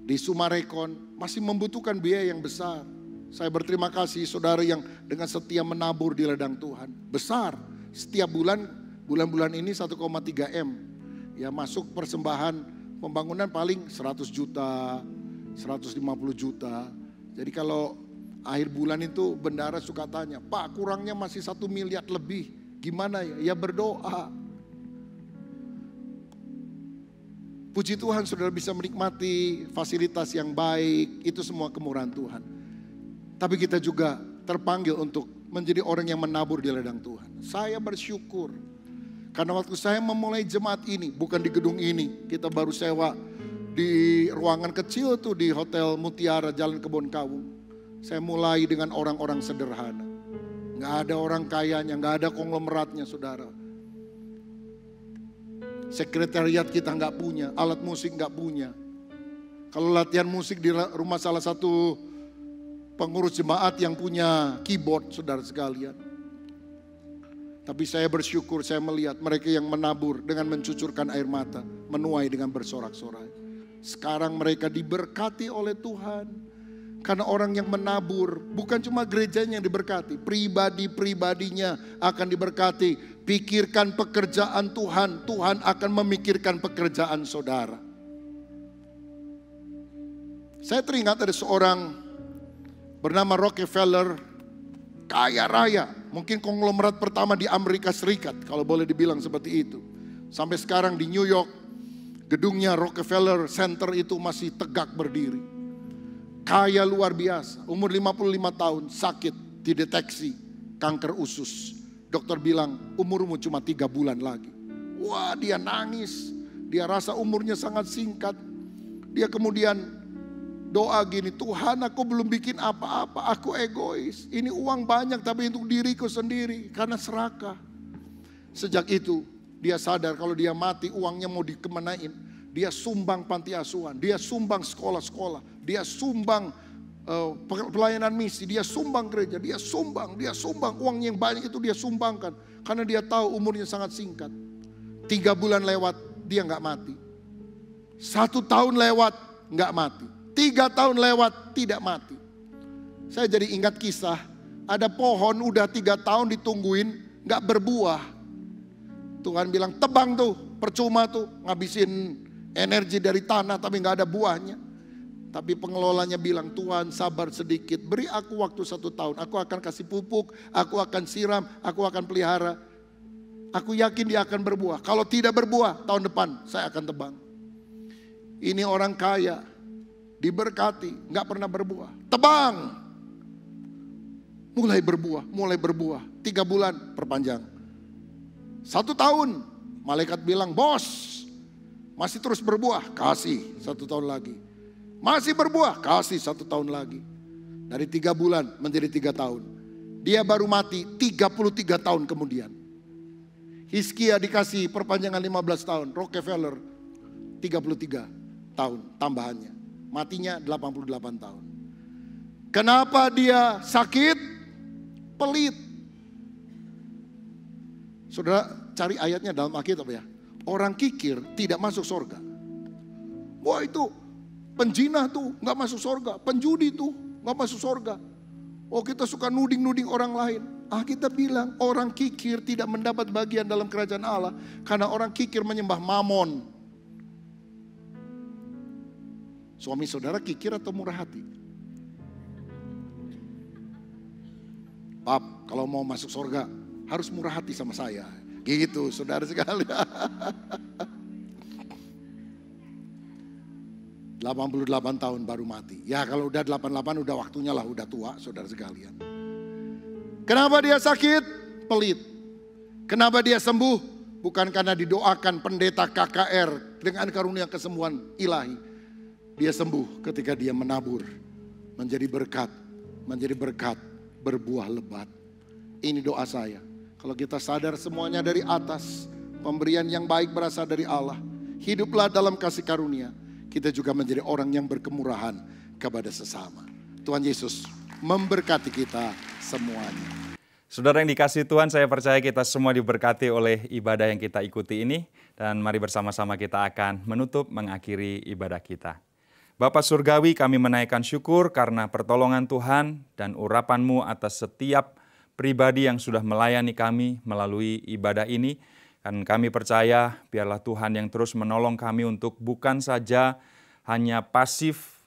di Sumarekon. Masih membutuhkan biaya yang besar. Saya berterima kasih saudara yang dengan setia menabur di ladang Tuhan. Besar, setiap bulan ini 1,3 M. Ya masuk persembahan pembangunan paling 100 juta, 150 juta. Jadi kalau akhir bulan itu bendara suka tanya, Pak kurangnya masih 1 miliar lebih. Gimana ya? Ya berdoa. Puji Tuhan saudara bisa menikmati fasilitas yang baik. Itu semua kemurahan Tuhan. Tapi kita juga terpanggil untuk menjadi orang yang menabur di ladang Tuhan. Saya bersyukur. Karena waktu saya memulai jemaat ini, bukan di gedung ini. Kita baru sewa di ruangan kecil tuh di Hotel Mutiara Jalan Kebon Kawung. Saya mulai dengan orang-orang sederhana. Gak ada orang kayanya, gak ada konglomeratnya saudara. Sekretariat kita gak punya, alat musik gak punya. Kalau latihan musik di rumah salah satu pengurus jemaat yang punya keyboard saudara sekalian. Tapi saya bersyukur saya melihat mereka yang menabur dengan mencucurkan air mata. Menuai dengan bersorak-sorai. Sekarang mereka diberkati oleh Tuhan. Karena orang yang menabur bukan cuma gerejanya yang diberkati. Pribadi-pribadinya akan diberkati. Pikirkan pekerjaan Tuhan. Tuhan akan memikirkan pekerjaan saudara. Saya teringat ada seorang bernama Rockefeller, kaya raya. Mungkin konglomerat pertama di Amerika Serikat, kalau boleh dibilang seperti itu. Sampai sekarang di New York, gedungnya Rockefeller Center itu masih tegak berdiri. Kaya luar biasa, umur 55 tahun, sakit, dideteksi kanker usus. Dokter bilang, umurmu cuma 3 bulan lagi. Wah, dia nangis, dia rasa umurnya sangat singkat. Dia kemudian doa gini, Tuhan aku belum bikin apa-apa, aku egois. Ini uang banyak tapi untuk diriku sendiri karena serakah. Sejak itu dia sadar kalau dia mati uangnya mau dikemanain. Dia sumbang panti asuhan, dia sumbang sekolah-sekolah, dia sumbang pelayanan misi, dia sumbang gereja, dia sumbang. Uang yang banyak itu dia sumbangkan. Karena dia tahu umurnya sangat singkat. 3 bulan lewat dia gak mati. 1 tahun lewat gak mati. 3 tahun lewat tidak mati. Saya jadi ingat kisah, ada pohon udah 3 tahun ditungguin gak berbuah. Tuhan bilang tebang tuh, percuma tuh ngabisin energi dari tanah tapi gak ada buahnya. Tapi pengelolanya bilang, Tuhan sabar sedikit, beri aku waktu 1 tahun. Aku akan kasih pupuk, aku akan siram, aku akan pelihara. Aku yakin dia akan berbuah. Kalau tidak berbuah, tahun depan saya akan tebang. Ini orang kaya, diberkati, gak pernah berbuah. Tebang. Mulai berbuah. 3 bulan perpanjang. 1 tahun. Malaikat bilang, bos, masih terus berbuah. Kasih 1 tahun lagi. Masih berbuah. Kasih 1 tahun lagi. Dari 3 bulan menjadi 3 tahun. Dia baru mati 33 tahun kemudian. Hizkia dikasih perpanjangan 15 tahun. Rockefeller 33 tahun tambahannya. Matinya 88 tahun. Kenapa dia sakit? Pelit. Saudara cari ayatnya dalam Alkitab ya. Orang kikir tidak masuk surga. Wah itu penjinah tuh gak masuk surga. Penjudi tuh gak masuk surga. Oh kita suka nuding-nuding orang lain. Kita bilang orang kikir tidak mendapat bagian dalam kerajaan Allah. Karena orang kikir menyembah mamon. Suami saudara kikir atau murah hati? Pap, kalau mau masuk surga harus murah hati sama saya. Gitu saudara sekali. 88 tahun baru mati. Ya kalau udah 88 udah waktunya lah, udah tua saudara sekalian. Kenapa dia sakit? Pelit. Kenapa dia sembuh? Bukan karena didoakan pendeta KKR dengan karunia kesembuhan ilahi. Dia sembuh ketika dia menabur, menjadi berkat, berbuah lebat. Ini doa saya. Kalau kita sadar semuanya dari atas, pemberian yang baik berasal dari Allah. Hiduplah dalam kasih karunia. Kita juga menjadi orang yang berkemurahan kepada sesama. Tuhan Yesus memberkati kita semuanya. Saudara yang dikasihi Tuhan, saya percaya kita semua diberkati oleh ibadah yang kita ikuti ini. Dan mari bersama-sama kita akan menutup, mengakhiri ibadah kita. Bapa Surgawi, kami menaikkan syukur karena pertolongan Tuhan dan urapan-Mu atas setiap pribadi yang sudah melayani kami melalui ibadah ini. Dan kami percaya biarlah Tuhan yang terus menolong kami untuk bukan saja hanya pasif,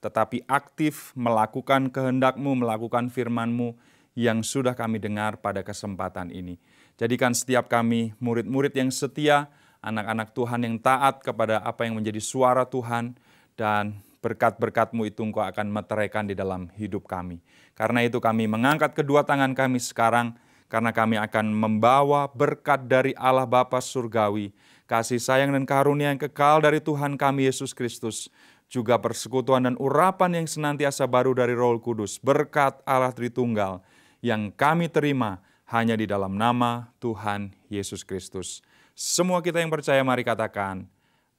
tetapi aktif melakukan kehendak-Mu, melakukan firman-Mu yang sudah kami dengar pada kesempatan ini. Jadikan setiap kami murid-murid yang setia, anak-anak Tuhan yang taat kepada apa yang menjadi suara Tuhan, dan berkat-berkat-Mu itu Engkau akan meteraikan di dalam hidup kami. Karena itu kami mengangkat kedua tangan kami sekarang, karena kami akan membawa berkat dari Allah Bapa Surgawi, kasih sayang dan karunia yang kekal dari Tuhan kami Yesus Kristus, juga persekutuan dan urapan yang senantiasa baru dari Roh Kudus, berkat Allah Tritunggal, yang kami terima hanya di dalam nama Tuhan Yesus Kristus. Semua kita yang percaya mari katakan,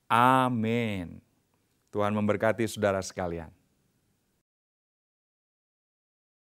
amin. Tuhan memberkati saudara sekalian.